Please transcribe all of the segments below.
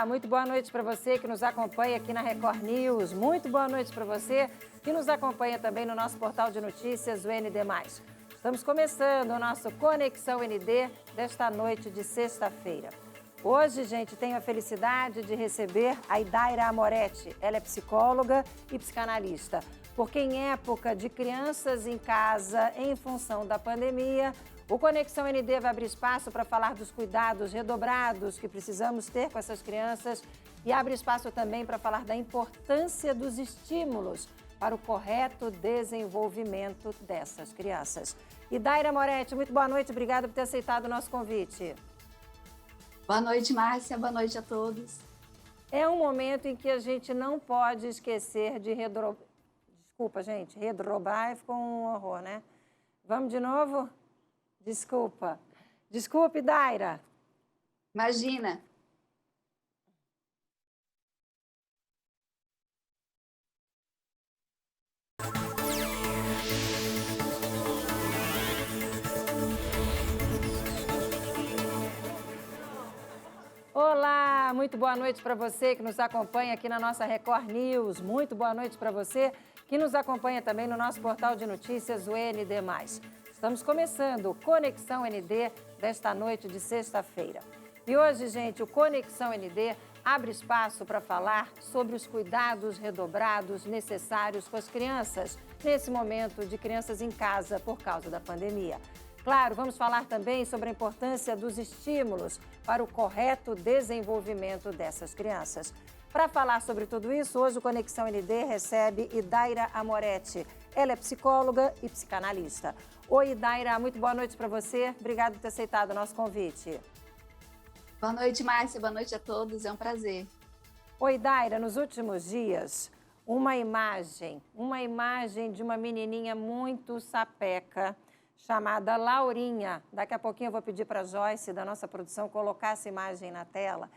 Olá, muito boa noite para você que nos acompanha aqui na Record News. Muito boa noite para você que nos acompanha também no nosso portal de notícias, o ND+. Estamos começando o nosso Conexão ND desta noite de sexta-feira. Hoje, gente, tenho a felicidade de receber a Idaira Amoretti. Ela é psicóloga e psicanalista, porque em época de crianças em casa, em função da pandemia, o Conexão ND vai abrir espaço para falar dos cuidados redobrados que precisamos ter com essas crianças e abre espaço também para falar da importância dos estímulos para o correto desenvolvimento dessas crianças. Idaira Amoretti, muito boa noite, obrigada por ter aceitado o nosso convite. Boa noite, Márcia, boa noite a todos. É um momento em que a gente não pode esquecer de redobrar ficou um horror, né? Vamos de novo? Desculpa. Desculpe, Daira. Imagina. Olá, muito boa noite para você que nos acompanha aqui na nossa Record News. Muito boa noite para você que nos acompanha também no nosso portal de notícias, o ND+. Estamos começando o Conexão ND desta noite de sexta-feira. E hoje, gente, o Conexão ND abre espaço para falar sobre os cuidados redobrados necessários com as crianças, nesse momento de crianças em casa por causa da pandemia. Claro, vamos falar também sobre a importância dos estímulos para o correto desenvolvimento dessas crianças. Para falar sobre tudo isso, hoje o Conexão ND recebe Idaira Amoretti. Ela é psicóloga e psicanalista. Oi, Idaira, muito boa noite para você. Obrigada por ter aceitado o nosso convite. Boa noite, Márcia. Boa noite a todos. É um prazer. Oi, Idaira, nos últimos dias, uma imagem de uma menininha muito sapeca, chamada Laurinha. Daqui a pouquinho eu vou pedir para a Joyce, da nossa produção, colocar essa imagem na tela.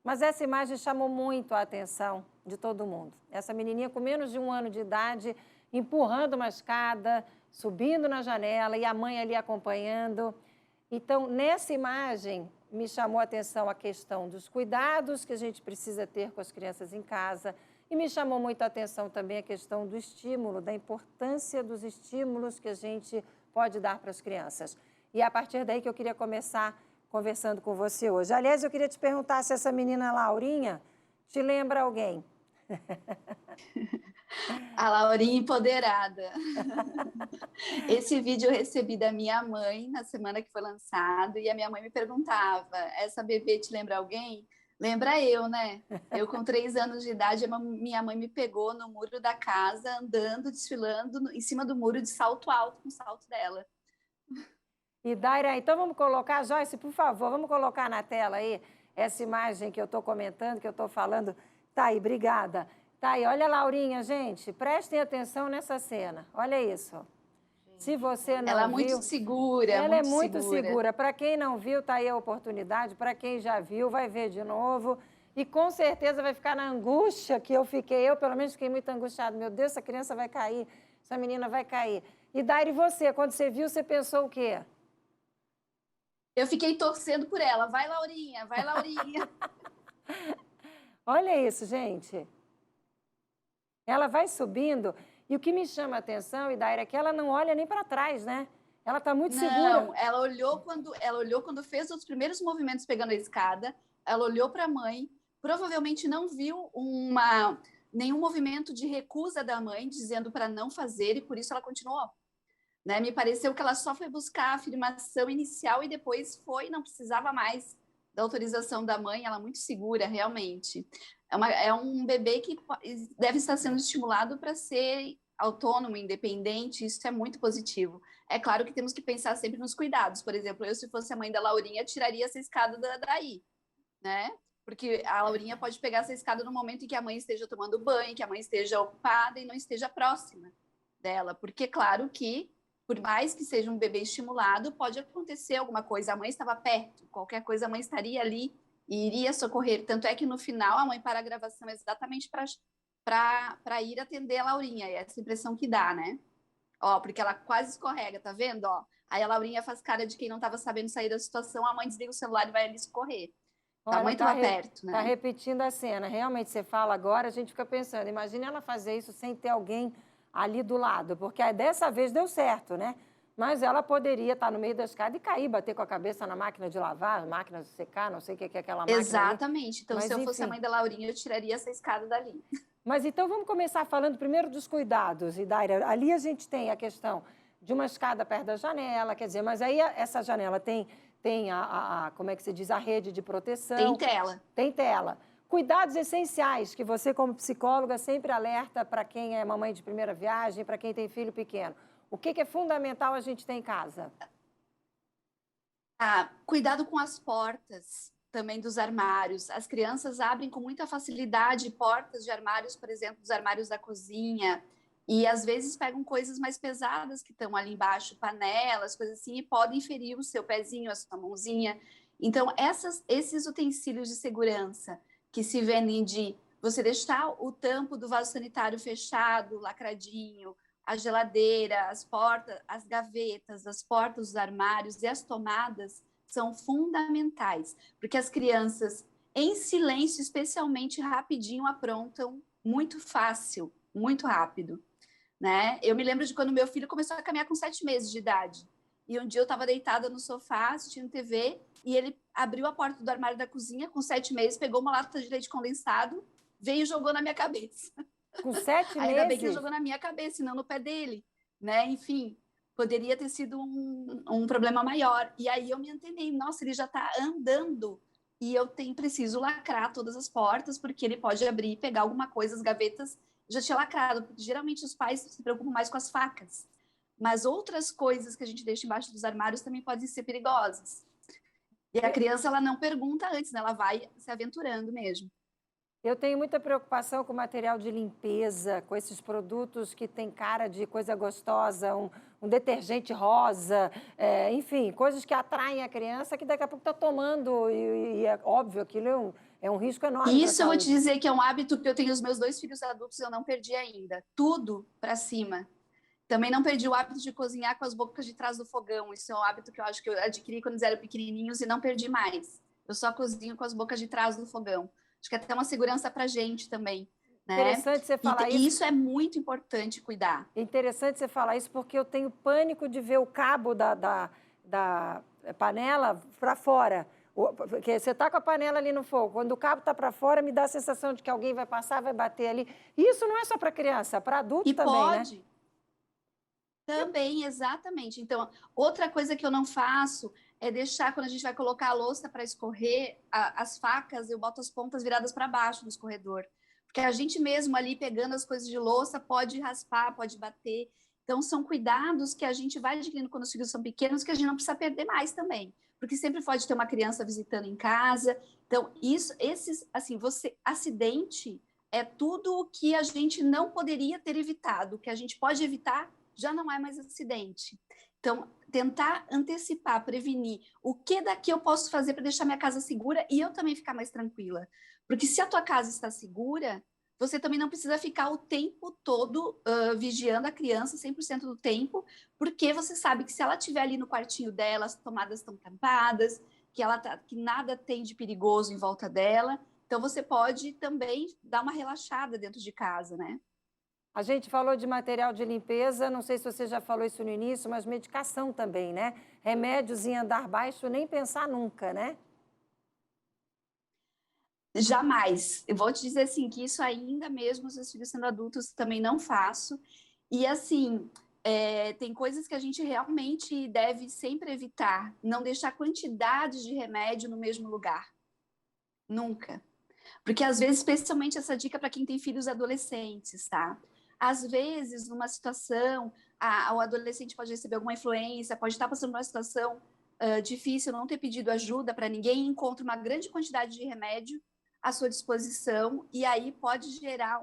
Mas essa imagem chamou muito a atenção de todo mundo. Essa menininha com menos de 1 ano de idade, empurrando uma escada, subindo na janela e a mãe ali acompanhando. Então, nessa imagem, me chamou a atenção a questão dos cuidados que a gente precisa ter com as crianças em casa e me chamou muito a atenção também a questão do estímulo, da importância dos estímulos que a gente pode dar para as crianças. E é a partir daí que eu queria começar conversando com você hoje. Aliás, eu queria te perguntar se essa menina Laurinha te lembra alguém. A Laurinha empoderada. Esse vídeo eu recebi da minha mãe na semana que foi lançado e a minha mãe me perguntava, essa bebê te lembra alguém? Lembra eu, né? Eu com 3 anos de idade, minha mãe me pegou no muro da casa, andando, desfilando em cima do muro de salto alto, com o salto dela. E Daira, então vamos colocar, Joyce, por favor, vamos colocar na tela aí essa imagem que eu estou comentando, que eu estou falando. Tá aí, obrigada. Tá aí, olha a Laurinha, gente, prestem atenção nessa cena. Olha isso. Se você não ela é viu, muito segura, ela é muito segura. Para quem não viu, tá aí a oportunidade. Para quem já viu, vai ver de novo. E com certeza vai ficar na angústia que eu fiquei. Eu, pelo menos, fiquei muito angustiada. Meu Deus, essa criança vai cair, essa menina vai cair. E Daira, e você? Quando você viu, você pensou o quê? Eu fiquei torcendo por ela. Vai, Laurinha, vai, Laurinha. Olha isso, gente. Ela vai subindo e o que me chama a atenção, Idaira, é que ela não olha nem para trás, né? Ela está muito segura. Não, ela olhou quando fez os primeiros movimentos pegando a escada, ela olhou para a mãe, provavelmente não viu nenhum movimento de recusa da mãe, dizendo para não fazer, e por isso ela continuou. Né? Me pareceu que ela só foi buscar a afirmação inicial e depois não precisava mais da autorização da mãe, ela muito segura, realmente. É um bebê que deve estar sendo estimulado para ser autônomo, independente, isso é muito positivo. É claro que temos que pensar sempre nos cuidados. Por exemplo, eu, se fosse a mãe da Laurinha, tiraria essa escada daí, né? Porque a Laurinha pode pegar essa escada no momento em que a mãe esteja tomando banho, que a mãe esteja ocupada e não esteja próxima dela. Porque, claro que, por mais que seja um bebê estimulado, pode acontecer alguma coisa. A mãe estava perto, qualquer coisa a mãe estaria ali e iria socorrer. Tanto é que no final a mãe para a gravação exatamente para ir atender a Laurinha. É essa impressão que dá, né? Ó, porque ela quase escorrega, tá vendo? Ó, aí a Laurinha faz cara de quem não estava sabendo sair da situação, a mãe desliga o celular e vai ali socorrer. Tá muito lá perto, né? Tá repetindo a cena. Realmente, você fala agora, a gente fica pensando, imagina ela fazer isso sem ter alguém ali do lado, porque aí, dessa vez deu certo, né? Mas ela poderia estar no meio da escada e cair, bater com a cabeça na máquina de lavar, máquina de secar, não sei o que é aquela máquina Exatamente. ali. Então, Mas, se eu fosse a enfim. mãe da Laurinha, eu tiraria essa escada dali. Mas então vamos começar falando primeiro dos cuidados, Idaira. Ali a gente tem a questão de uma escada perto da janela, quer dizer, mas aí essa janela tem como é que se diz, a rede de proteção. Tem tela. Tem tela. Cuidados essenciais que você, como psicóloga, sempre alerta para quem é mamãe de primeira viagem, para quem tem filho pequeno. O que é fundamental a gente ter em casa? Cuidado com as portas também dos armários. As crianças abrem com muita facilidade portas de armários, por exemplo, dos armários da cozinha, e às vezes pegam coisas mais pesadas que estão ali embaixo, panelas, coisas assim, e podem ferir o seu pezinho, a sua mãozinha. Então, esses utensílios de segurança que se vendem de você deixar o tampo do vaso sanitário fechado, lacradinho, a geladeira, as portas, as gavetas, as portas dos armários e as tomadas são fundamentais, porque as crianças, em silêncio, especialmente rapidinho, aprontam muito fácil, muito rápido, né? Eu me lembro de quando meu filho começou a caminhar com 7 meses de idade. E um dia eu estava deitada no sofá, assistindo TV, e ele abriu a porta do armário da cozinha com 7 meses, pegou uma lata de leite condensado, veio e jogou na minha cabeça. Com 7 Ainda bem meses? que ele jogou na minha cabeça, e não no pé dele, né? Enfim, poderia ter sido um problema maior. E aí eu me antenei, nossa, ele já está andando e eu preciso lacrar todas as portas, porque ele pode abrir e pegar alguma coisa, as gavetas já tinha lacrado, porque geralmente os pais se preocupam mais com as facas. Mas outras coisas que a gente deixa embaixo dos armários também podem ser perigosas. E a criança, ela não pergunta antes, né? Ela vai se aventurando mesmo. Eu tenho muita preocupação com material de limpeza, com esses produtos que têm cara de coisa gostosa, um detergente rosa, enfim, coisas que atraem a criança que daqui a pouco está tomando e é óbvio, aquilo é um risco enorme. Isso eu vou te dizer que é um hábito que eu tenho os meus 2 filhos adultos e eu não perdi ainda. Tudo para cima. Também não perdi o hábito de cozinhar com as bocas de trás do fogão. Isso é um hábito que eu acho que eu adquiri quando eles eram pequenininhos e não perdi mais. Eu só cozinho com as bocas de trás do fogão. Acho que é até uma segurança para a gente também. Né? Interessante você falar isso. E isso é muito importante cuidar. Interessante você falar isso porque eu tenho pânico de ver o cabo da panela para fora. Porque você está com a panela ali no fogo, quando o cabo está para fora, me dá a sensação de que alguém vai passar, vai bater ali. E isso não é só para criança, é para adulto também, pode. Né? Também, exatamente. Então, outra coisa que eu não faço é deixar, quando a gente vai colocar a louça para escorrer, as facas, eu boto as pontas viradas para baixo no escorredor. Porque a gente mesmo ali pegando as coisas de louça pode raspar, pode bater. Então, são cuidados que a gente vai adquirindo quando os filhos são pequenos, que a gente não precisa perder mais também. Porque sempre pode ter uma criança visitando em casa. Então, acidente é tudo o que a gente não poderia ter evitado. O que a gente pode evitar já não é mais acidente. Então, tentar antecipar, prevenir o que daqui eu posso fazer para deixar minha casa segura e eu também ficar mais tranquila. Porque se a tua casa está segura, você também não precisa ficar o tempo todo vigiando a criança 100% do tempo, porque você sabe que se ela estiver ali no quartinho dela, as tomadas estão tampadas, que nada tem de perigoso em volta dela, então você pode também dar uma relaxada dentro de casa, né? A gente falou de material de limpeza, não sei se você já falou isso no início, mas medicação também, né? Remédios em andar baixo, nem pensar nunca, né? Jamais. Eu vou te dizer assim, que isso ainda mesmo, os meus filhos sendo adultos, também não faço. E assim, tem coisas que a gente realmente deve sempre evitar. Não deixar quantidades de remédio no mesmo lugar. Nunca. Porque às vezes, especialmente essa dica para quem tem filhos adolescentes, tá? Às vezes, numa situação, o adolescente pode receber alguma influência, pode estar passando por uma situação difícil, não ter pedido ajuda para ninguém, encontra uma grande quantidade de remédio à sua disposição e aí pode gerar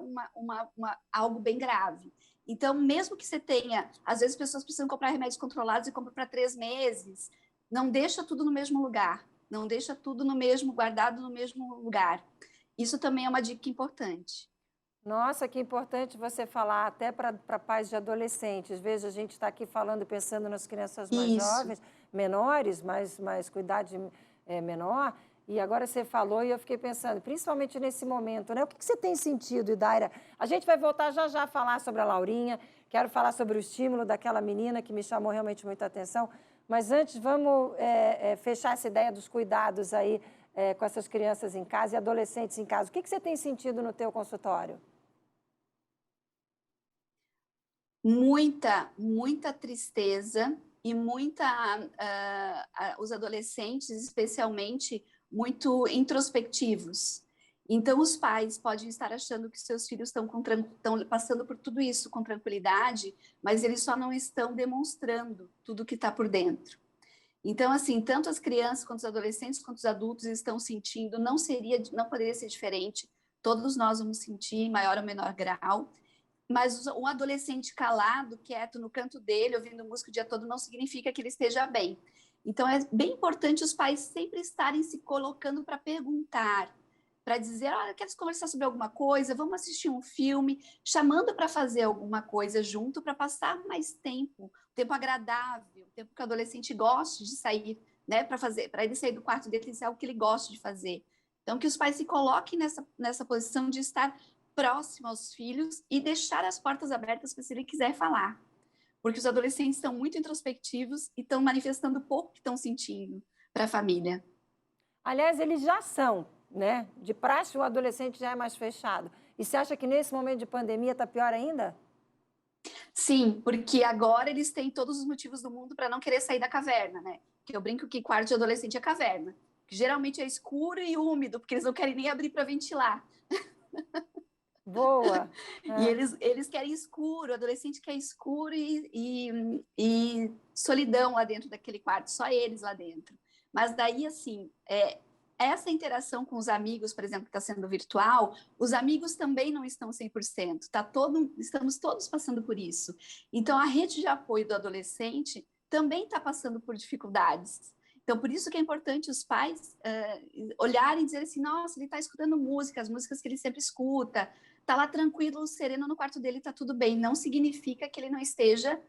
algo bem grave. Então, mesmo que você tenha, às vezes pessoas precisam comprar remédios controlados e compram para 3 meses, não deixa tudo no mesmo lugar, não deixa tudo guardado no mesmo lugar. Isso também é uma dica importante. Nossa, que importante você falar até para pais de adolescentes. Veja, a gente está aqui falando, pensando nas crianças mais jovens, menores, mas com idade menor. E agora você falou e eu fiquei pensando, principalmente nesse momento, né? O que você tem sentido, Idaira? A gente vai voltar já já a falar sobre a Laurinha, quero falar sobre o estímulo daquela menina que me chamou realmente muita atenção, mas antes vamos fechar essa ideia dos cuidados aí com essas crianças em casa e adolescentes em casa. O que você tem sentido no teu consultório? Muita tristeza e os adolescentes, especialmente, muito introspectivos. Então, os pais podem estar achando que seus filhos estão passando por tudo isso com tranquilidade, mas eles só não estão demonstrando tudo que está por dentro. Então, assim, tanto as crianças quanto os adolescentes quanto os adultos estão sentindo, não poderia ser diferente. Todos nós vamos sentir em maior ou menor grau. Mas um adolescente calado, quieto no canto dele, ouvindo música o dia todo, não significa que ele esteja bem. Então, é bem importante os pais sempre estarem se colocando para perguntar, para dizer, olha, queres conversar sobre alguma coisa? Vamos assistir um filme, chamando para fazer alguma coisa junto, para passar mais tempo, tempo agradável, tempo que o adolescente goste de sair, né, para ele sair do quarto dele e algo que ele goste de fazer. Então, que os pais se coloquem nessa posição de estar próximo aos filhos e deixar as portas abertas para se ele quiser falar. Porque os adolescentes estão muito introspectivos e estão manifestando pouco que estão sentindo para a família. Aliás, eles já são, né? De praxe, o adolescente já é mais fechado. E você acha que nesse momento de pandemia está pior ainda? Sim, porque agora eles têm todos os motivos do mundo para não querer sair da caverna, né? Que eu brinco que quarto de adolescente é caverna, que geralmente é escuro e úmido, porque eles não querem nem abrir para ventilar. Boa! E eles querem escuro, o adolescente quer escuro e solidão lá dentro daquele quarto, só eles lá dentro. Mas daí, assim, essa interação com os amigos, por exemplo, que está sendo virtual, os amigos também não estão 100%, estamos todos passando por isso. Então, a rede de apoio do adolescente também está passando por dificuldades. Então, por isso que é importante os pais olharem e dizer assim, nossa, ele está escutando música, as músicas que ele sempre escuta, está lá tranquilo, sereno no quarto dele, está tudo bem. Não significa que ele não esteja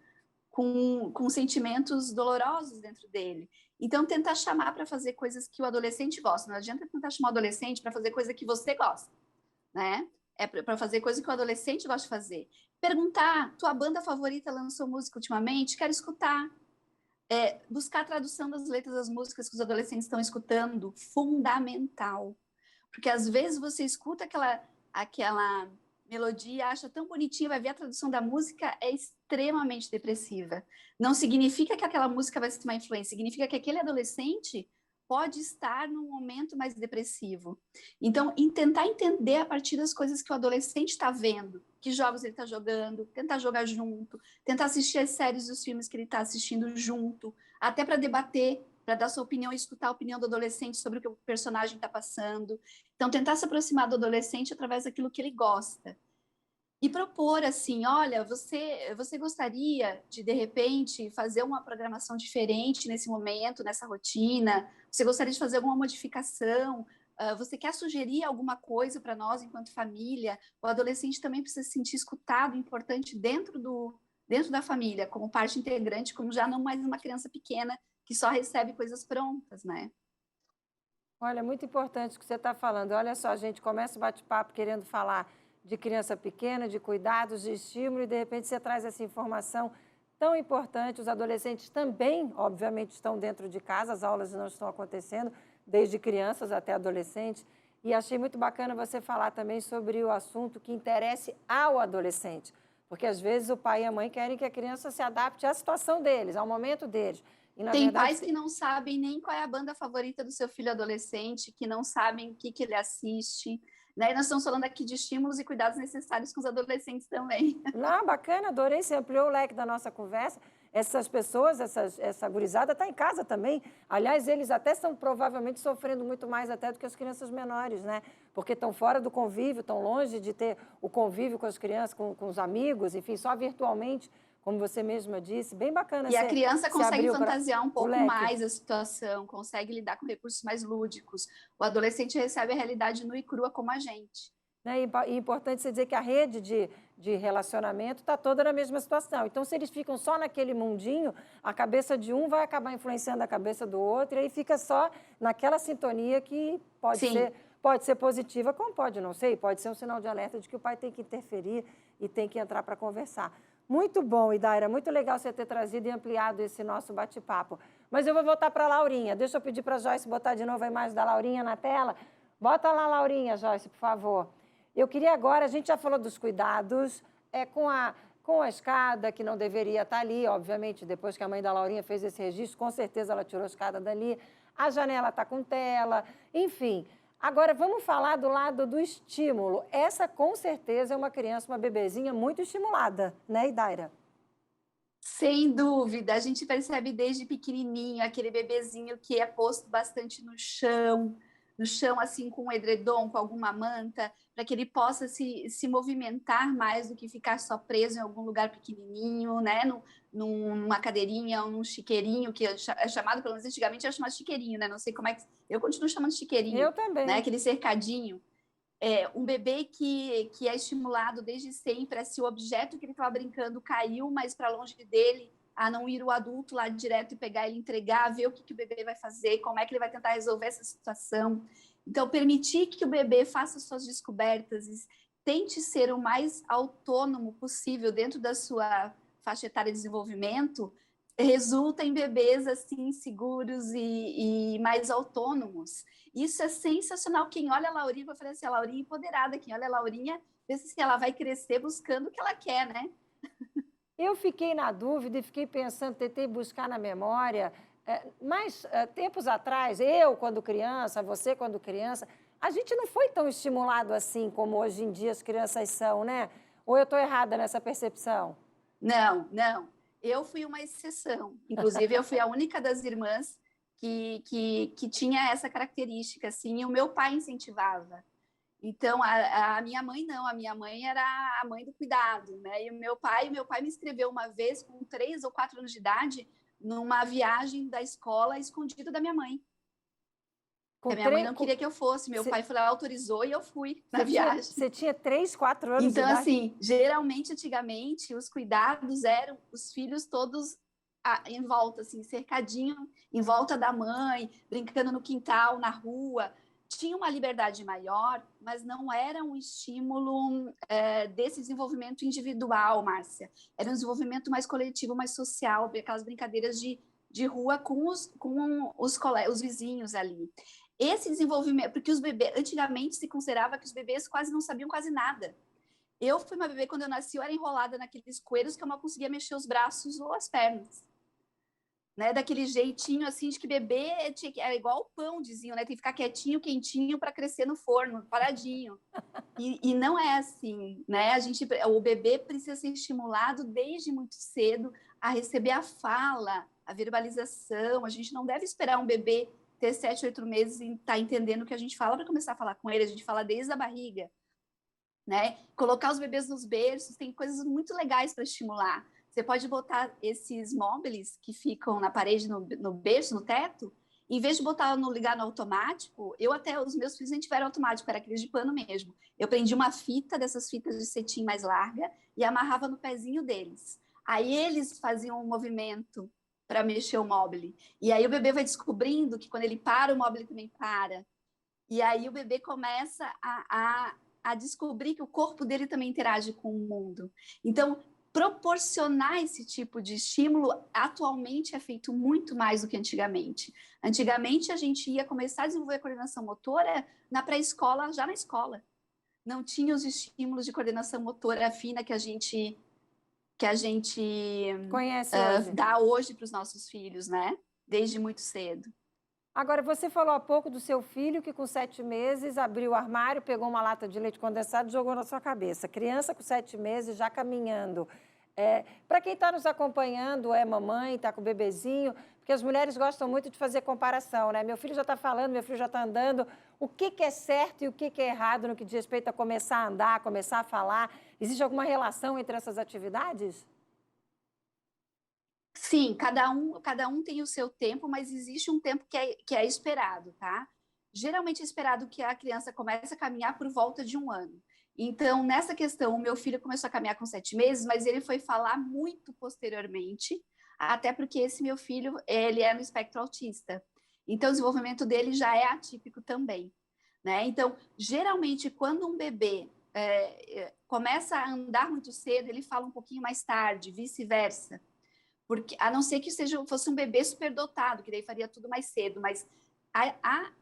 com sentimentos dolorosos dentro dele. Então, tentar chamar para fazer coisas que o adolescente gosta. Não adianta tentar chamar o adolescente para fazer coisa que você gosta, né? É para fazer coisa que o adolescente gosta de fazer. Perguntar, tua banda favorita lançou música ultimamente? Quero escutar. Buscar a tradução das letras das músicas que os adolescentes estão escutando, fundamental. Porque às vezes você escuta aquela melodia, acha tão bonitinha, vai ver a tradução da música, é extremamente depressiva. Não significa que aquela música vai ser uma influência, significa que aquele adolescente pode estar num momento mais depressivo. Então, tentar entender a partir das coisas que o adolescente está vendo, que jogos ele está jogando, tentar jogar junto, tentar assistir as séries e os filmes que ele está assistindo junto, até para debater, para dar sua opinião e escutar a opinião do adolescente sobre o que o personagem está passando. Então, tentar se aproximar do adolescente através daquilo que ele gosta. E propor assim, olha, você gostaria de repente, fazer uma programação diferente nesse momento, nessa rotina? Você gostaria de fazer alguma modificação? Você quer sugerir alguma coisa para nós enquanto família? O adolescente também precisa se sentir escutado, importante dentro da família, como parte integrante, como já não mais uma criança pequena que só recebe coisas prontas, né? Olha, muito importante o que você está falando. Olha só, a gente começa o bate-papo querendo falar de criança pequena, de cuidados, de estímulo, e de repente você traz essa informação tão importante. Os adolescentes também, obviamente, estão dentro de casa, as aulas não estão acontecendo, desde crianças até adolescentes. E achei muito bacana você falar também sobre o assunto que interesse ao adolescente, porque às vezes o pai e a mãe querem que a criança se adapte à situação deles, ao momento deles. E, na Tem verdade, pais que não sabem nem qual é a banda favorita do seu filho adolescente, que não sabem o que ele assiste. Né? E nós estamos falando aqui de estímulos e cuidados necessários com os adolescentes também. Não, bacana, adorei, você ampliou o leque da nossa conversa. Essas pessoas, essa gurizada está em casa também. Aliás, eles até estão provavelmente sofrendo muito mais até do que as crianças menores, né? Porque estão fora do convívio, estão longe de ter o convívio com as crianças, com os amigos, enfim, só virtualmente, como você mesma disse. Bem bacana. E a criança consegue fantasiar um pouco mais a situação, consegue lidar com recursos mais lúdicos. O adolescente recebe a realidade nua e crua como a gente. E é importante você dizer que a rede de relacionamento está toda na mesma situação. Então, se eles ficam só naquele mundinho, a cabeça de um vai acabar influenciando a cabeça do outro, e aí fica só naquela sintonia que pode ser positiva, como pode não ser, e pode ser um sinal de alerta de que o pai tem que interferir e tem que entrar para conversar. Muito bom, Idaira, muito legal você ter trazido e ampliado esse nosso bate-papo. Mas eu vou voltar para a Laurinha. Deixa eu pedir para a Joyce botar de novo a imagem da Laurinha na tela. Bota lá, Laurinha, Joyce, por favor. Eu queria agora, a gente já falou dos cuidados com a escada, que não deveria estar ali, obviamente, depois que a mãe da Laurinha fez esse registro, com certeza ela tirou a escada dali. A janela está com tela, enfim. Agora, vamos falar do lado do estímulo. Essa, com certeza, é uma criança, uma bebezinha muito estimulada, né, Idaira? Sem dúvida, a gente percebe desde pequenininho, aquele bebezinho que é posto bastante no chão assim com um edredom, com alguma manta, para que ele possa se movimentar mais do que ficar só preso em algum lugar pequenininho, né? Numa cadeirinha ou num chiqueirinho, que é chamado, pelo menos antigamente era chamado chiqueirinho, né? Não sei como é que... Eu continuo chamando chiqueirinho. Eu também. Né? Aquele cercadinho. Um bebê que é estimulado desde sempre, se o objeto que ele estava brincando caiu mais para longe dele, a não ir o adulto lá direto e pegar ele, entregar, ver o que o bebê vai fazer, como é que ele vai tentar resolver essa situação. Então, permitir que o bebê faça suas descobertas e tente ser o mais autônomo possível dentro da sua faixa etária de desenvolvimento, resulta em bebês assim seguros e mais autônomos. Isso é sensacional. Quem olha a Laurinha vai falar assim, a Laurinha empoderada. Quem olha a Laurinha, pensa se ela vai crescer buscando o que ela quer, né? Eu fiquei na dúvida e fiquei pensando, tentei buscar na memória, mas tempos atrás, eu quando criança, você quando criança, a gente não foi tão estimulado assim como hoje em dia as crianças são, né? Ou eu estou errada nessa percepção? Não. Eu fui uma exceção. Inclusive, eu fui a única das irmãs que tinha essa característica, assim, e o meu pai incentivava. Então, a minha mãe não, a minha mãe era a mãe do cuidado, né? E o meu pai me inscreveu uma vez, com 3 ou 4 anos de idade, numa viagem da escola escondido da minha mãe. Porque a minha mãe não queria que eu fosse, meu pai autorizou e eu fui na viagem. Você tinha 3, 4 anos de idade? Então, assim, geralmente, antigamente, os cuidados eram os filhos todos em volta, assim, cercadinho, em volta da mãe, brincando no quintal, na rua. Tinha uma liberdade maior, mas não era um estímulo desse desenvolvimento individual, Márcia. Era um desenvolvimento mais coletivo, mais social, aquelas brincadeiras de rua com os vizinhos ali. Esse desenvolvimento, porque os bebês, antigamente se considerava que os bebês quase não sabiam quase nada. Eu fui uma bebê, quando eu nasci, eu era enrolada naqueles coelhos que eu não conseguia mexer os braços ou as pernas. Né, daquele jeitinho assim de que bebê era igual o pão, diziam, né? Tem que ficar quietinho, quentinho para crescer no forno, paradinho. E não é assim, né? O bebê precisa ser estimulado desde muito cedo a receber a fala, a verbalização. A gente não deve esperar um bebê ter 7, 8 meses e estar entendendo o que a gente fala para começar a falar com ele. A gente fala desde a barriga, né? Colocar os bebês nos berços, tem coisas muito legais para estimular. Você pode botar esses móveis que ficam na parede, no berço, no teto, em vez de ligar no automático, os meus filhos nem tiveram automático, era aqueles de pano mesmo. Eu prendi uma fita, dessas fitas de cetim mais larga, e amarrava no pezinho deles. Aí eles faziam um movimento para mexer o móvel. E aí o bebê vai descobrindo que quando ele para, o móvel também para. E aí o bebê começa a descobrir que o corpo dele também interage com o mundo. Então, proporcionar esse tipo de estímulo atualmente é feito muito mais do que antigamente. Antigamente, a gente ia começar a desenvolver a coordenação motora na pré-escola, já na escola. Não tinha os estímulos de coordenação motora fina que a gente conhece dá hoje para os nossos filhos, né? Desde muito cedo. Agora, você falou há pouco do seu filho que com 7 meses abriu o armário, pegou uma lata de leite condensado e jogou na sua cabeça. Criança com 7 meses já caminhando. Para quem está nos acompanhando, é mamãe, está com o bebezinho, porque as mulheres gostam muito de fazer comparação, né? Meu filho já está falando, meu filho já está andando. O que é certo e o que é errado no que diz respeito a começar a andar, começar a falar? Existe alguma relação entre essas atividades? Sim, cada um tem o seu tempo, mas existe um tempo que é esperado, tá? Geralmente é esperado que a criança comece a caminhar por volta de 1 ano. Então, nessa questão, o meu filho começou a caminhar com 7 meses, mas ele foi falar muito posteriormente, até porque esse meu filho, ele é no espectro autista. Então, o desenvolvimento dele já é atípico também, né? Então, geralmente, quando um bebê começa a andar muito cedo, ele fala um pouquinho mais tarde, vice-versa. Porque, a não ser que fosse um bebê superdotado, que daí faria tudo mais cedo, mas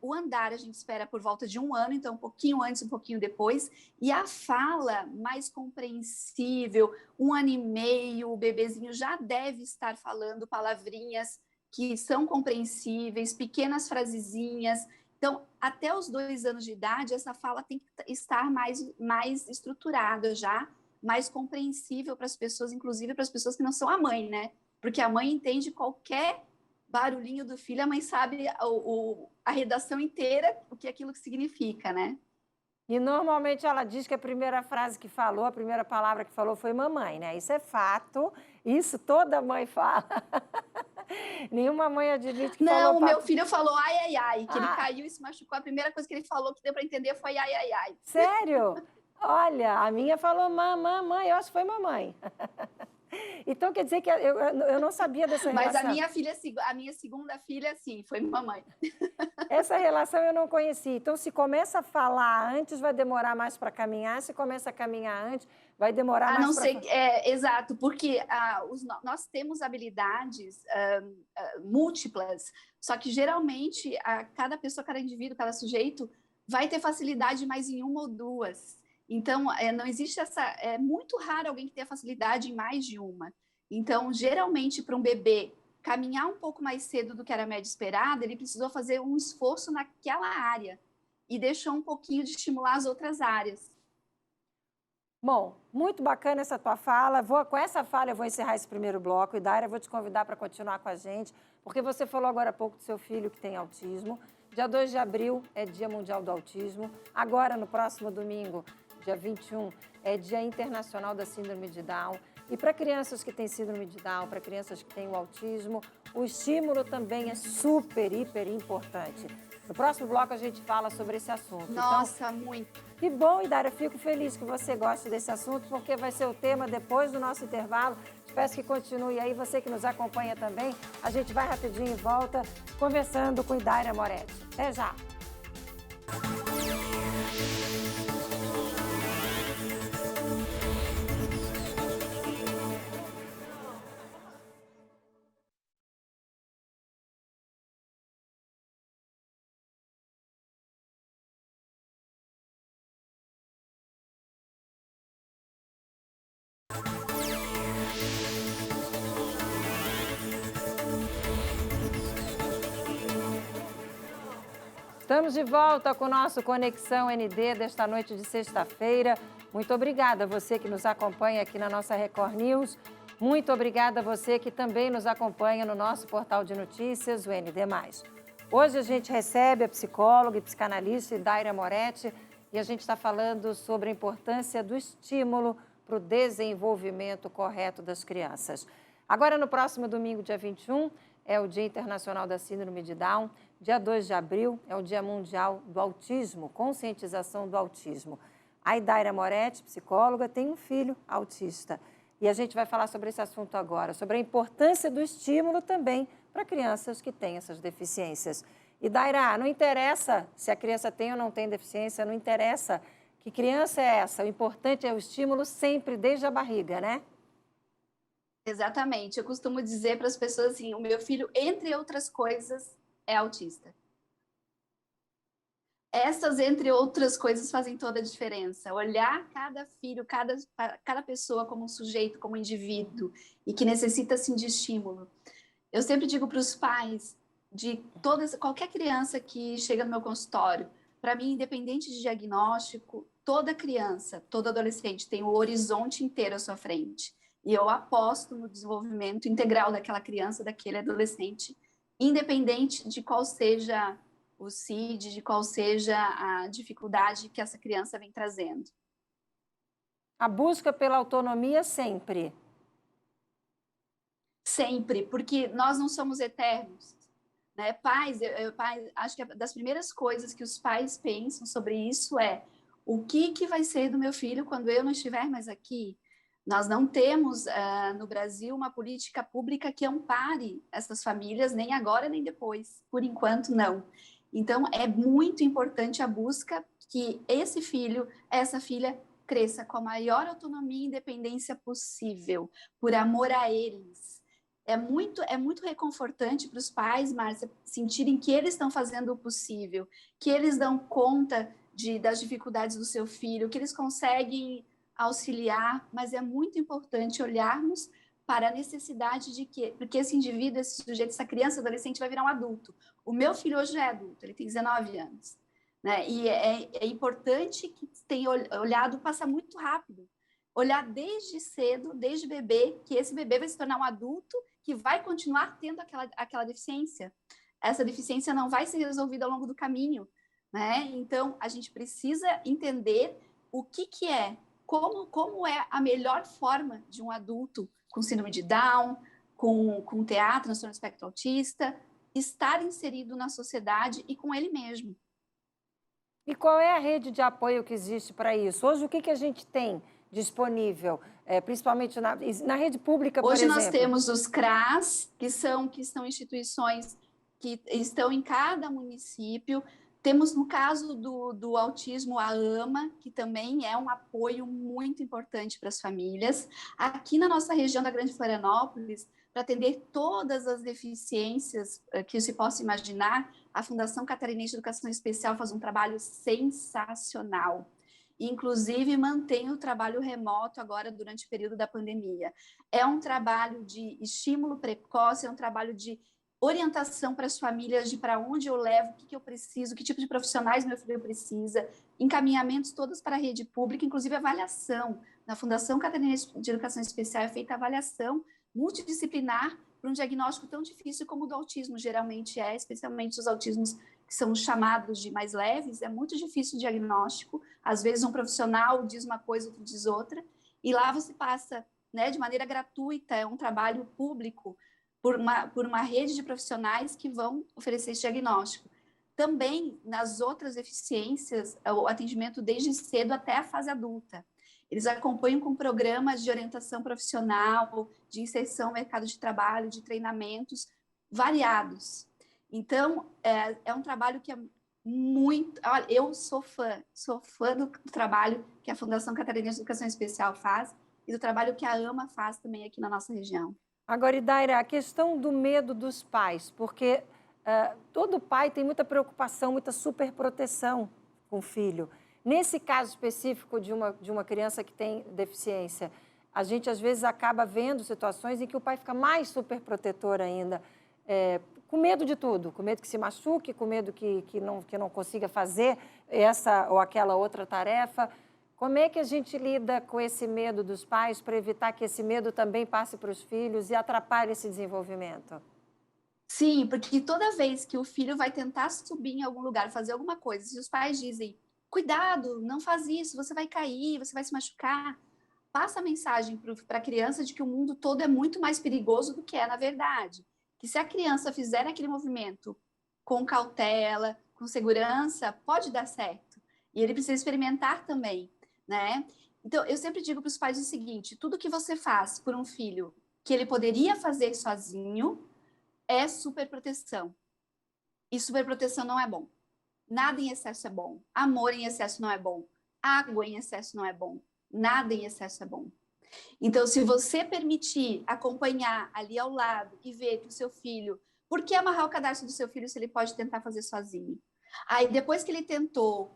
o andar a gente espera por volta de 1 ano, então um pouquinho antes, um pouquinho depois, e a fala mais compreensível, 1 ano e meio, o bebezinho já deve estar falando palavrinhas que são compreensíveis, pequenas frasezinhas. Então, até os 2 anos de idade, essa fala tem que estar mais estruturada já, mais compreensível para as pessoas, inclusive para as pessoas que não são a mãe, né? Porque a mãe entende qualquer barulhinho do filho, a mãe sabe a redação inteira, o que aquilo significa, né? E normalmente ela diz que a primeira frase que falou, a primeira palavra que falou foi mamãe, né? Isso é fato, isso toda mãe fala. Nenhuma mãe admite que falou Não, o meu papai. filho falou ai, ai, ai, que ele caiu e se machucou. A primeira coisa que ele falou que deu para entender foi ai, ai, ai. Sério? Olha, a minha falou mamãe, eu acho que foi mamãe. Então quer dizer que eu não sabia dessa relação. Mas a minha segunda filha, sim, foi mamãe. Essa relação eu não conhecia. Então, se começa a falar antes, vai demorar mais para caminhar. Se começa a caminhar antes, vai demorar mais para... A não ser... exato, porque nós temos habilidades múltiplas, só que geralmente cada pessoa, cada indivíduo, cada sujeito vai ter facilidade mais em uma ou duas. Então, não existe essa... É muito raro alguém que tenha facilidade em mais de uma. Então, geralmente, para um bebê caminhar um pouco mais cedo do que era a média esperada, ele precisou fazer um esforço naquela área e deixou um pouquinho de estimular as outras áreas. Bom, muito bacana essa tua fala. Com essa fala eu vou encerrar esse primeiro bloco. E, Daira, eu vou te convidar para continuar com a gente, porque você falou agora há pouco do seu filho que tem autismo. Dia 2 de abril é Dia Mundial do Autismo. Agora, no próximo domingo, dia 21, é Dia Internacional da Síndrome de Down. E para crianças que têm síndrome de Down, para crianças que têm o autismo, o estímulo também é super, hiper importante. No próximo bloco a gente fala sobre esse assunto. Nossa, então, muito. Que bom, Idara, fico feliz que você goste desse assunto, porque vai ser o tema depois do nosso intervalo. Espero que continue aí, você que nos acompanha também. A gente vai rapidinho e volta conversando com Idara Moretti. Até já! Estamos de volta com o nosso Conexão ND desta noite de sexta-feira. Muito obrigada a você que nos acompanha aqui na nossa Record News. Muito obrigada a você que também nos acompanha no nosso portal de notícias, o ND+. Hoje a gente recebe a psicóloga e psicanalista Idara Moretti e a gente está falando sobre a importância do estímulo para o desenvolvimento correto das crianças. Agora, no próximo domingo, dia 21, é o Dia Internacional da Síndrome de Down. Dia 2 de abril é o Dia Mundial do Autismo, conscientização do autismo. A Idara Moretti, psicóloga, tem um filho autista. E a gente vai falar sobre esse assunto agora, sobre a importância do estímulo também para crianças que têm essas deficiências. Idara, não interessa se a criança tem ou não tem deficiência, não interessa que criança é essa. O importante é o estímulo sempre desde a barriga, né? Exatamente. Eu costumo dizer para as pessoas assim, o meu filho, entre outras coisas, é autista. Essas, entre outras coisas, fazem toda a diferença. Olhar cada filho, cada pessoa como um sujeito, como um indivíduo, e que necessita, assim, de estímulo. Eu sempre digo para os pais de qualquer criança que chega no meu consultório, para mim, independente de diagnóstico, toda criança, todo adolescente tem o horizonte inteiro à sua frente. E eu aposto no desenvolvimento integral daquela criança, daquele adolescente, independente de qual seja o CID, de qual seja a dificuldade que essa criança vem trazendo. A busca pela autonomia sempre. Sempre, porque nós não somos eternos. Né? Acho que das primeiras coisas que os pais pensam sobre isso é O que vai ser do meu filho quando eu não estiver mais aqui? Nós não temos no Brasil uma política pública que ampare essas famílias, nem agora nem depois. Por enquanto, não. Então, é muito importante a busca que esse filho, essa filha, cresça com a maior autonomia e independência possível, por amor a eles. É muito reconfortante para os pais, Márcia, sentirem que eles estão fazendo o possível, que eles dão conta das dificuldades do seu filho, que eles conseguem auxiliar, mas é muito importante olharmos para a necessidade de que, porque esse indivíduo, esse sujeito, essa criança, adolescente vai virar um adulto. O meu filho hoje é adulto, ele tem 19 anos, né? E é importante que tenha olhado, passa muito rápido, olhar desde cedo, desde bebê, que esse bebê vai se tornar um adulto que vai continuar tendo aquela deficiência. Essa deficiência não vai ser resolvida ao longo do caminho, né? Então, a gente precisa entender o que é, como é a melhor forma de um adulto com síndrome de Down, com TEA, transtorno do espectro autista, estar inserido na sociedade e com ele mesmo. E qual é a rede de apoio que existe para isso? Hoje, o que a gente tem disponível, principalmente na rede pública, por exemplo? Hoje nós temos os CRAS, que são instituições que estão em cada município. Temos, no caso do autismo, a AMA, que também é um apoio muito importante para as famílias. Aqui na nossa região da Grande Florianópolis, para atender todas as deficiências que se possa imaginar, a Fundação Catarinense de Educação Especial faz um trabalho sensacional. Inclusive, mantém o trabalho remoto agora durante o período da pandemia. É um trabalho de estímulo precoce, é um trabalho de orientação para as famílias de para onde eu levo, o que eu preciso, que tipo de profissionais meu filho precisa, encaminhamentos todos para a rede pública, inclusive avaliação. Na Fundação Catarinense de Educação Especial é feita avaliação multidisciplinar para um diagnóstico tão difícil como o do autismo geralmente é, especialmente os autismos que são chamados de mais leves, é muito difícil o diagnóstico. Às vezes um profissional diz uma coisa, outro diz outra, e lá você passa, né, de maneira gratuita, é um trabalho público, por uma rede de profissionais que vão oferecer esse diagnóstico. Também, nas outras deficiências, o atendimento desde cedo até a fase adulta. Eles acompanham com programas de orientação profissional, de inserção no mercado de trabalho, de treinamentos variados. Então, é um trabalho que é muito... Olha, eu sou fã do trabalho que a Fundação Catarinense de Educação Especial faz e do trabalho que a AMA faz também aqui na nossa região. Agora, Idaira, a questão do medo dos pais, porque todo pai tem muita preocupação, muita superproteção com o filho. Nesse caso específico de uma criança que tem deficiência, a gente às vezes acaba vendo situações em que o pai fica mais superprotetor ainda, com medo de tudo, com medo que se machuque, com medo que não consiga fazer essa ou aquela outra tarefa. Como é que a gente lida com esse medo dos pais para evitar que esse medo também passe para os filhos e atrapalhe esse desenvolvimento? Sim, porque toda vez que o filho vai tentar subir em algum lugar, fazer alguma coisa, se os pais dizem, cuidado, não faz isso, você vai cair, você vai se machucar, passa a mensagem para a criança de que o mundo todo é muito mais perigoso do que é na verdade. Que se a criança fizer aquele movimento com cautela, com segurança, pode dar certo. E ele precisa experimentar também, né? Então, eu sempre digo para os pais o seguinte, tudo que você faz por um filho que ele poderia fazer sozinho é superproteção. E superproteção não é bom. Nada em excesso é bom. Amor em excesso não é bom. Água em excesso não é bom. Nada em excesso é bom. Então, se você permitir acompanhar ali ao lado e ver que o seu filho... Por que amarrar o cadarço do seu filho se ele pode tentar fazer sozinho? Aí, depois que ele tentou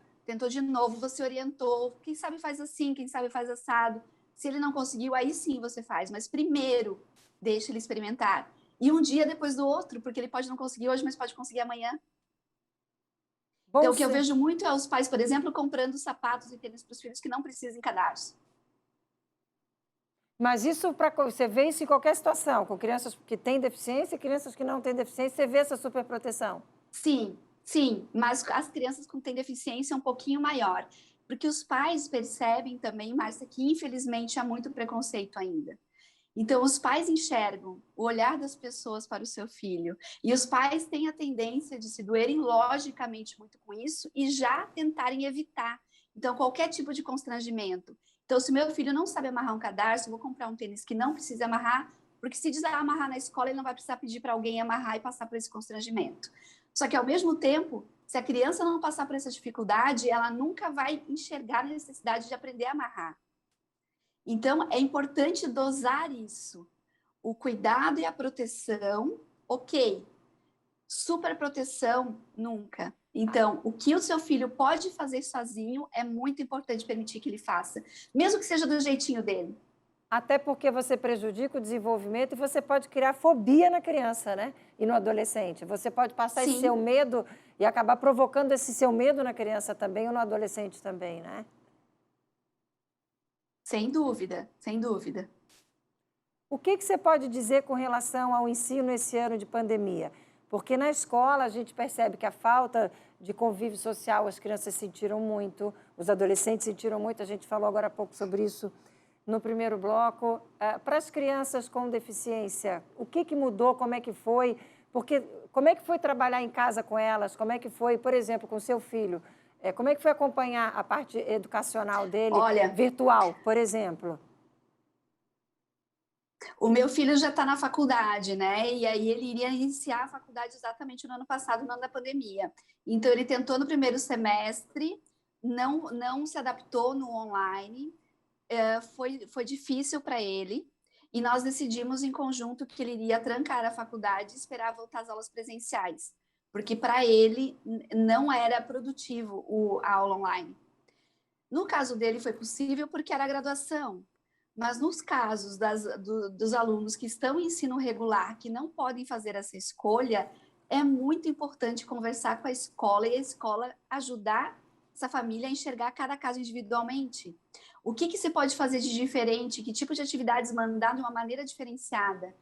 de novo, você orientou. Quem sabe faz assim, quem sabe faz assado. Se ele não conseguiu, aí sim você faz. Mas primeiro, deixa ele experimentar. E um dia depois do outro, porque ele pode não conseguir hoje, mas pode conseguir amanhã. Bom, então, o que eu vejo muito é os pais, por exemplo, comprando sapatos e tênis para os filhos que não precisam em cadarço. Mas isso, você vê isso em qualquer situação, com crianças que têm deficiência e crianças que não têm deficiência, você vê essa superproteção? Sim, sim, mas as crianças que têm deficiência é um pouquinho maior, porque os pais percebem também, Márcia, que infelizmente há muito preconceito ainda. Então, os pais enxergam o olhar das pessoas para o seu filho, e os pais têm a tendência de se doerem logicamente muito com isso e já tentarem evitar. Então, qualquer tipo de constrangimento. Então, se meu filho não sabe amarrar um cadarço, eu vou comprar um tênis que não precisa amarrar, porque se desamarrar na escola, ele não vai precisar pedir para alguém amarrar e passar por esse constrangimento. Só que, ao mesmo tempo, se a criança não passar por essa dificuldade, ela nunca vai enxergar a necessidade de aprender a amarrar. Então, é importante dosar isso. O cuidado e a proteção, ok. Super proteção, nunca. Então, o que o seu filho pode fazer sozinho é muito importante permitir que ele faça, mesmo que seja do jeitinho dele. Até porque você prejudica o desenvolvimento e você pode criar fobia na criança, né? E no adolescente. Você pode passar esse seu medo e acabar provocando esse seu medo na criança também ou no adolescente também, né? Sem dúvida, sem dúvida. O que você pode dizer com relação ao ensino esse ano de pandemia? Porque na escola a gente percebe que a falta de convívio social as crianças sentiram muito, os adolescentes sentiram muito, a gente falou agora há pouco sobre isso no primeiro bloco. Para as crianças com deficiência, o que mudou, como é que foi? Porque como é que foi trabalhar em casa com elas? Como é que foi, por exemplo, com seu filho? Como é que foi acompanhar a parte educacional dele, virtual, por exemplo? O meu filho já está na faculdade, né? E aí ele iria iniciar a faculdade exatamente no ano passado, no ano da pandemia. Então ele tentou no primeiro semestre, não se adaptou no online, foi difícil para ele. E nós decidimos em conjunto que ele iria trancar a faculdade e esperar voltar às aulas presenciais, porque para ele não era produtivo a aula online. No caso dele foi possível porque era graduação. Mas nos casos dos alunos que estão em ensino regular, que não podem fazer essa escolha, é muito importante conversar com a escola e a escola ajudar essa família a enxergar cada caso individualmente. O que se pode fazer de diferente? Que tipo de atividades mandar de uma maneira diferenciada?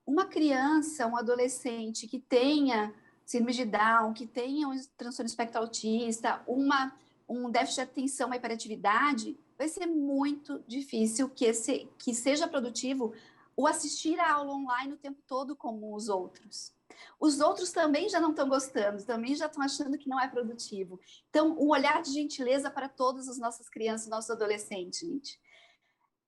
Uma criança, um adolescente que tenha síndrome de Down, que tenha um transtorno espectro autista, um déficit de atenção, uma hiperatividade, vai ser muito difícil que seja produtivo o assistir a aula online o tempo todo como os outros. Os outros também já não estão gostando, também já estão achando que não é produtivo. Então, um olhar de gentileza para todas as nossas crianças, nossos adolescentes, gente.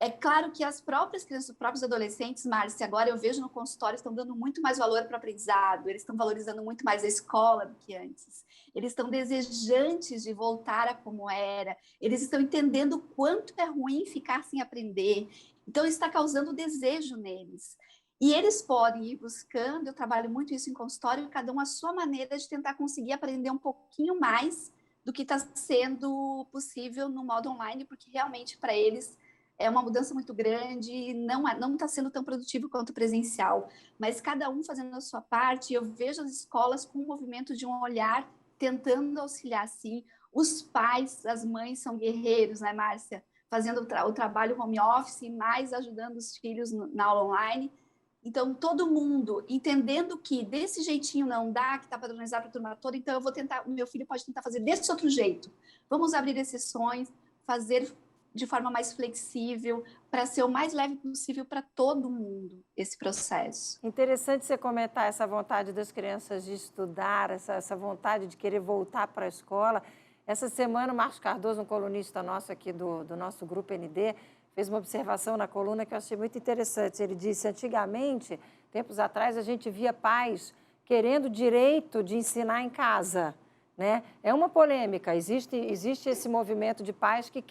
É claro que as próprias crianças, os próprios adolescentes, Márcia, agora eu vejo no consultório, estão dando muito mais valor para o aprendizado, eles estão valorizando muito mais a escola do que antes. Eles estão desejantes de voltar a como era, eles estão entendendo o quanto é ruim ficar sem aprender. Então, isso está causando desejo neles. E eles podem ir buscando, eu trabalho muito isso em consultório, cada um a sua maneira de tentar conseguir aprender um pouquinho mais do que está sendo possível no modo online, porque realmente para eles é uma mudança muito grande, não está sendo tão produtivo quanto presencial, mas cada um fazendo a sua parte. Eu vejo as escolas com um movimento de um olhar, tentando auxiliar, sim. Os pais, as mães são guerreiros, né, Márcia? Fazendo o trabalho home office, mais ajudando os filhos na aula online. Então, todo mundo entendendo que desse jeitinho não dá, que está padronizado para a turma toda, então eu vou tentar, o meu filho pode tentar fazer desse outro jeito. Vamos abrir exceções, fazer de forma mais flexível, para ser o mais leve possível para todo mundo esse processo. Interessante você comentar essa vontade das crianças de estudar, essa vontade de querer voltar para a escola. Essa semana o Marcos Cardoso, um colunista nosso aqui do nosso Grupo ND, fez uma observação na coluna que eu achei muito interessante. Ele disse, antigamente, tempos atrás, a gente via pais querendo direito de ensinar em casa, né? É uma polêmica, existe esse movimento de pais que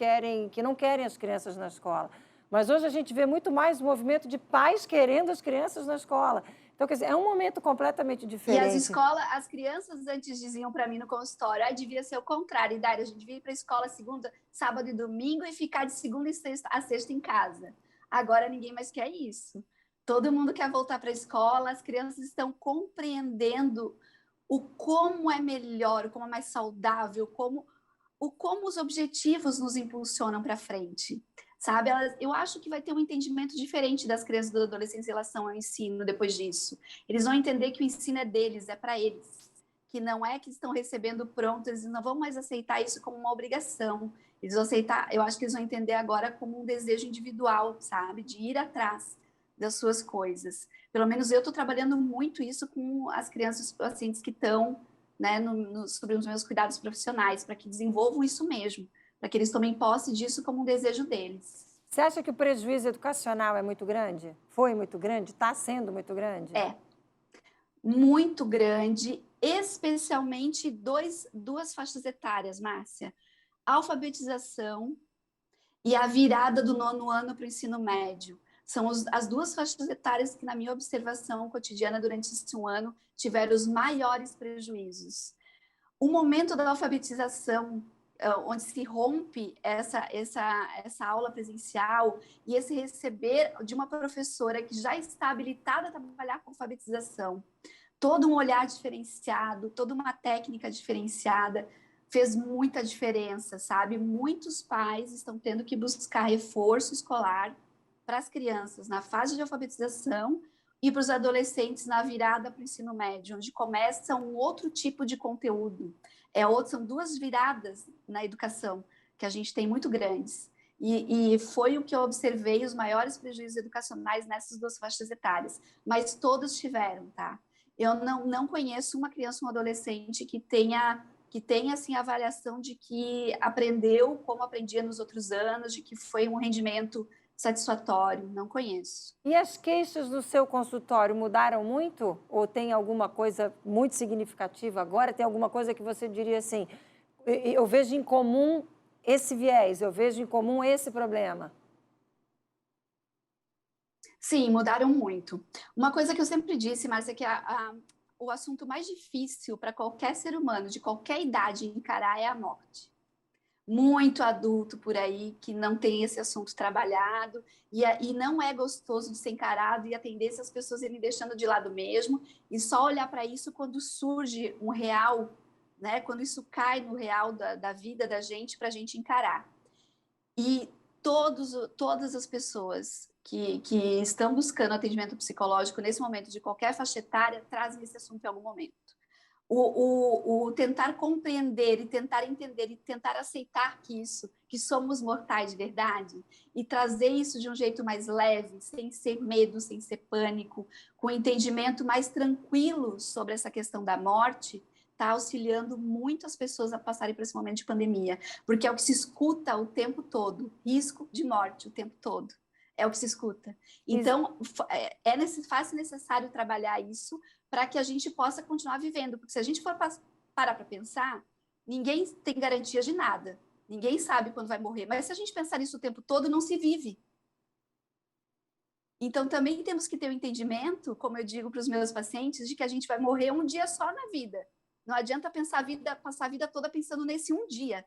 não querem as crianças na escola. Mas hoje a gente vê muito mais o movimento de pais querendo as crianças na escola. Então, quer dizer, é um momento completamente diferente. E as crianças antes diziam para mim no consultório, devia ser o contrário, Dária, a gente devia ir para a escola segunda, sábado e domingo e ficar de segunda a sexta em casa. Agora ninguém mais quer isso. Todo mundo quer voltar para a escola, as crianças estão compreendendo o como é melhor, o como é mais saudável, como os objetivos nos impulsionam para frente, sabe? Eu acho que vai ter um entendimento diferente das crianças e dos adolescentes em relação ao ensino depois disso. Eles vão entender que o ensino é deles, é para eles, que não é que estão recebendo pronto, eles não vão mais aceitar isso como uma obrigação. Eles vão aceitar, eu acho que eles vão entender agora como um desejo individual, sabe? De ir atrás das suas coisas. Pelo menos eu estou trabalhando muito isso com as crianças e os pacientes que estão, né, sobre os meus cuidados profissionais, para que desenvolvam isso mesmo, para que eles tomem posse disso como um desejo deles. Você acha que o prejuízo educacional é muito grande? Foi muito grande? Está sendo muito grande? É muito grande, especialmente duas faixas etárias, Márcia. A alfabetização e a virada do 9º ano para o ensino médio. São as duas faixas etárias que, na minha observação cotidiana durante esse ano, tiveram os maiores prejuízos. O momento da alfabetização, onde se rompe essa aula presencial e esse receber de uma professora que já está habilitada a trabalhar com alfabetização, todo um olhar diferenciado, toda uma técnica diferenciada, fez muita diferença, sabe? Muitos pais estão tendo que buscar reforço escolar para as crianças na fase de alfabetização e para os adolescentes na virada para o ensino médio, onde começa um outro tipo de conteúdo. São duas viradas na educação que a gente tem muito grandes. E foi o que eu observei, os maiores prejuízos educacionais nessas duas faixas etárias. Mas todos tiveram, tá? Eu não conheço uma criança ou um adolescente que tenha assim, a avaliação de que aprendeu como aprendia nos outros anos, de que foi um rendimento satisfatório. Não conheço. E as queixas do seu consultório mudaram muito? Ou tem alguma coisa muito significativa agora? Tem alguma coisa que você diria assim, eu vejo em comum esse viés, eu vejo em comum esse problema? Sim, mudaram muito. Uma coisa que eu sempre disse, Márcia, é que o assunto mais difícil para qualquer ser humano, de qualquer idade, encarar é a morte. Muito adulto por aí que não tem esse assunto trabalhado e não é gostoso de ser encarado, e a tendência as pessoas irem deixando de lado mesmo e só olhar para isso quando surge um real, né? Quando isso cai no real da vida da gente, para a gente encarar. E todas as pessoas que estão buscando atendimento psicológico nesse momento, de qualquer faixa etária, trazem esse assunto em algum momento. O tentar compreender e tentar entender e tentar aceitar que somos mortais de verdade, e trazer isso de um jeito mais leve, sem ser medo, sem ser pânico, com entendimento mais tranquilo sobre essa questão da morte, está auxiliando muito as pessoas a passarem por esse momento de pandemia, porque é o que se escuta o tempo todo, risco de morte o tempo todo. É o que se escuta. Então, faz necessário trabalhar isso para que a gente possa continuar vivendo. Porque se a gente for parar para pensar, ninguém tem garantia de nada. Ninguém sabe quando vai morrer. Mas se a gente pensar nisso o tempo todo, não se vive. Então, também temos que ter o entendimento, como eu digo para os meus pacientes, de que a gente vai morrer um dia só na vida. Não adianta passar a vida toda pensando nesse um dia.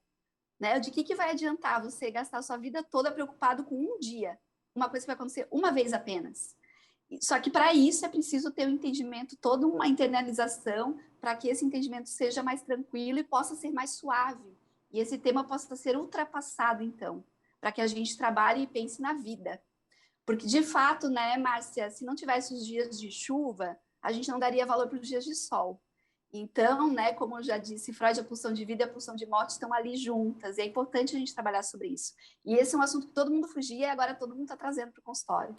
Né? De que vai adiantar você gastar a sua vida toda preocupado com um dia? Uma coisa que vai acontecer uma vez apenas. Só que para isso é preciso ter um entendimento, toda uma internalização, para que esse entendimento seja mais tranquilo e possa ser mais suave. E esse tema possa ser ultrapassado, então, para que a gente trabalhe e pense na vida. Porque, de fato, né, Márcia, se não tivesse os dias de chuva, a gente não daria valor para os dias de sol. Então, né, como eu já disse, Freud, a pulsão de vida e a pulsão de morte estão ali juntas, e é importante a gente trabalhar sobre isso. E esse é um assunto que todo mundo fugia e agora todo mundo está trazendo para o consultório.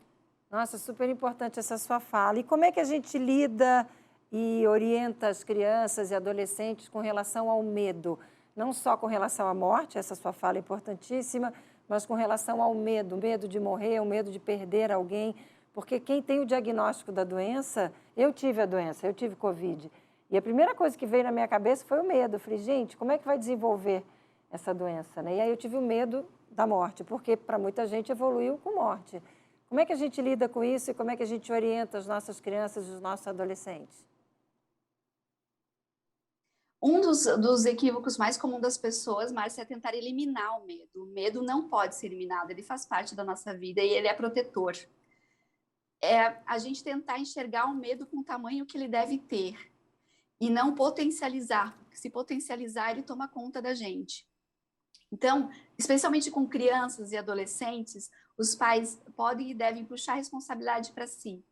Nossa, super importante essa sua fala. E como é que a gente lida e orienta as crianças e adolescentes com relação ao medo? Não só com relação à morte, essa sua fala é importantíssima, mas com relação ao medo, o medo de morrer, o medo de perder alguém. Porque quem tem o diagnóstico da doença, eu tive a doença, eu tive Covid. E a primeira coisa que veio na minha cabeça foi o medo. Eu falei, gente, como é que vai desenvolver essa doença? Né? E aí eu tive o medo da morte, porque para muita gente evoluiu com morte. Como é que a gente lida com isso e como é que a gente orienta as nossas crianças e os nossos adolescentes? Um dos equívocos mais comuns das pessoas, Márcia, é tentar eliminar o medo. O medo não pode ser eliminado, ele faz parte da nossa vida e ele é protetor. É a gente tentar enxergar o medo com o tamanho que ele deve ter e não potencializar, porque se potencializar, ele toma conta da gente. Então, especialmente com crianças e adolescentes, os pais podem e devem puxar a responsabilidade para si.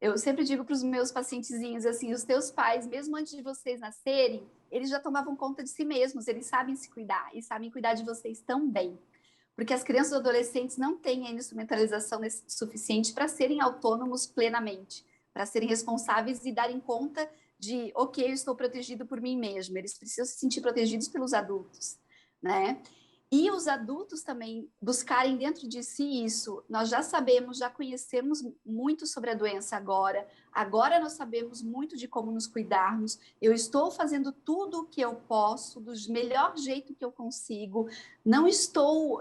Eu sempre digo para os meus pacientezinhos assim, os teus pais, mesmo antes de vocês nascerem, eles já tomavam conta de si mesmos, eles sabem se cuidar e sabem cuidar de vocês também. Porque as crianças e adolescentes não têm ainda instrumentalização suficiente para serem autônomos plenamente, para serem responsáveis e darem conta de, ok, eu estou protegido por mim mesmo. Eles precisam se sentir protegidos pelos adultos, né? E os adultos também buscarem dentro de si isso. Nós já sabemos, já conhecemos muito sobre a doença agora. Agora nós sabemos muito de como nos cuidarmos. Eu estou fazendo tudo o que eu posso, do melhor jeito que eu consigo. Não estou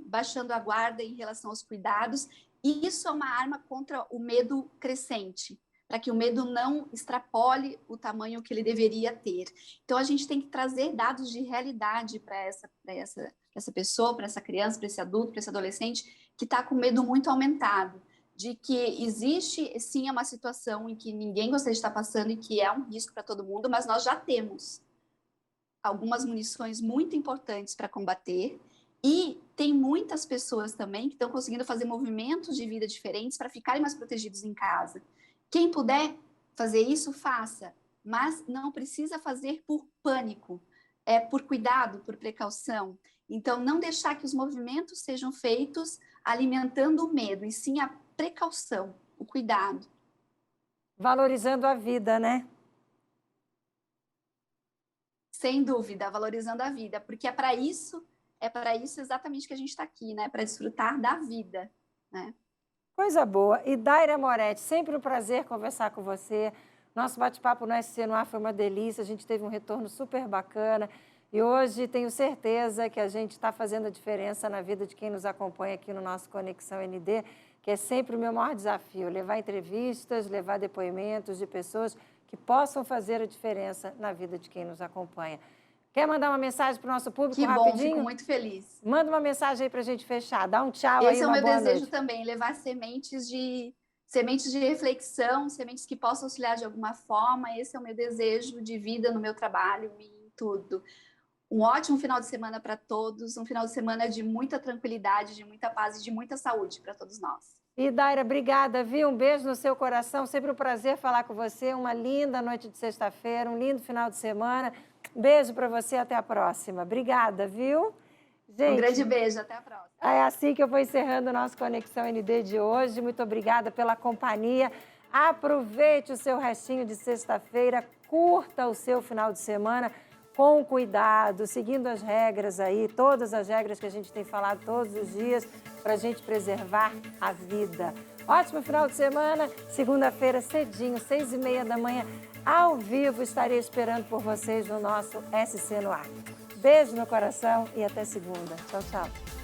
baixando a guarda em relação aos cuidados. E isso é uma arma contra o medo crescente, para que o medo não extrapole o tamanho que ele deveria ter. Então, a gente tem que trazer dados de realidade para essa pessoa, para essa criança, para esse adulto, para esse adolescente que está com medo muito aumentado, de que existe, sim, uma situação em que ninguém gostaria de estar passando e que é um risco para todo mundo, mas nós já temos algumas munições muito importantes para combater. E tem muitas pessoas também que estão conseguindo fazer movimentos de vida diferentes para ficarem mais protegidos em casa. Quem puder fazer isso, faça, mas não precisa fazer por pânico, é por cuidado, por precaução. Então, não deixar que os movimentos sejam feitos alimentando o medo, e sim a precaução, o cuidado. Valorizando a vida, né? Sem dúvida, valorizando a vida, porque é para isso exatamente que a gente está aqui, né? Para desfrutar da vida, né? Coisa boa. E Daira Moretti, sempre um prazer conversar com você. Nosso bate-papo no SC no Ar foi uma delícia, a gente teve um retorno super bacana. E hoje tenho certeza que a gente está fazendo a diferença na vida de quem nos acompanha aqui no nosso Conexão ND, que é sempre o meu maior desafio, levar entrevistas, levar depoimentos de pessoas que possam fazer a diferença na vida de quem nos acompanha. Quer mandar uma mensagem para o nosso público rapidinho? Que bom, fico muito feliz. Manda uma mensagem aí para a gente fechar. Dá um tchau aí, Esse é o uma meu boa desejo noite. também, levar sementes de reflexão, sementes que possam auxiliar de alguma forma. Esse é o meu desejo de vida no meu trabalho e em tudo. Um ótimo final de semana para todos, um final de semana de muita tranquilidade, de muita paz e de muita saúde para todos nós. E Daira, obrigada, viu? Um beijo no seu coração, sempre um prazer falar com você. Uma linda noite de sexta-feira, um lindo final de semana. Beijo para você, até a próxima. Obrigada, viu? Gente, um grande beijo, até a próxima. É assim que eu vou encerrando o nosso Conexão ND de hoje. Muito obrigada pela companhia. Aproveite o seu restinho de sexta-feira, curta o seu final de semana com cuidado, seguindo as regras aí, todas as regras que a gente tem falado todos os dias para a gente preservar a vida. Ótimo final de semana, segunda-feira cedinho, 6h30 da manhã, ao vivo, estarei esperando por vocês no nosso SC no Ar. Beijo no coração e até segunda. Tchau, tchau.